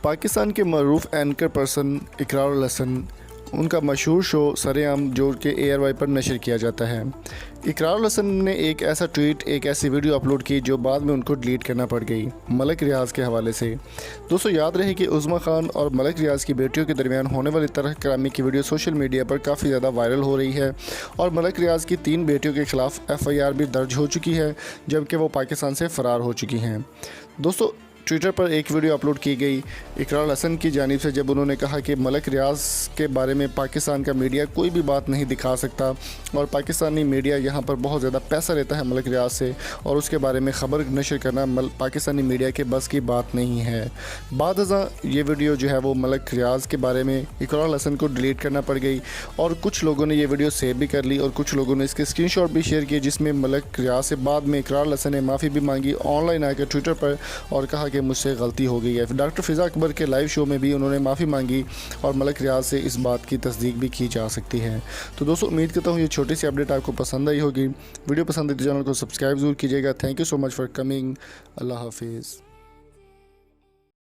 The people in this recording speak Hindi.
पाकिस्तान के मरूफ एंकर पर्सन इकरार हसन, उनका मशहूर शो सरेआम जोड़ के ARY पर नशर किया जाता है। इकरार हसन ने एक ऐसा ट्वीट, एक ऐसी वीडियो अपलोड की जो बाद में उनको डिलीट करना पड़ गई, मलक रियाज़ के हवाले से। दोस्तों याद रहे कि उज़्मा खान और मलक रियाज़ की बेटियों के दरमियान होने वाली तरह करामी की वीडियो सोशल मीडिया पर काफ़ी ज़्यादा वायरल हो रही है और मलक रियाज़ की 3 बेटियों के ख़िलाफ़ FIR भी दर्ज हो चुकी है, जबकि वो पाकिस्तान से फ़रार हो चुकी हैं। दोस्तों ट्विटर पर एक वीडियो अपलोड की गई इकरार हसन की जानिब से, जब उन्होंने कहा कि मलक रियाज़ के बारे में पाकिस्तान का मीडिया कोई भी बात नहीं दिखा सकता और पाकिस्तानी मीडिया यहाँ पर बहुत ज़्यादा पैसा लेता है मलक रियाज़ से और उसके बारे में ख़बर नशर करना पाकिस्तानी मीडिया के बस की बात नहीं है। बाद ये वीडियो जो है वो मलक रियाज़ के बारे में इकरार हसन को डिलीट करना पड़ गई और कुछ लोगों ने ये वीडियो सेव भी कर ली और कुछ लोगों ने इसके स्क्रीनशॉट भी शेयर किए, जिसमें मलक रियाज़ से बाद में इकरार हसन ने माफ़ी भी मांगी ऑनलाइन आकर ट्विटर पर और कहा कि मुझसे गलती हो गई है। डॉक्टर फ़िज़ा अकबर के लाइव शो में भी उन्होंने माफ़ी मांगी और मलक रियाज़ से इस बात की तस्दीक भी की जा सकती है। तो दोस्तों उम्मीद करता हूँ ये छोटी सी अपडेट आपको पसंद आई होगी। वीडियो पसंद आई तो चैनल को सब्सक्राइब ज़रूर कीजिएगा। Thank you so much for coming. अल्लाह हाफिज़।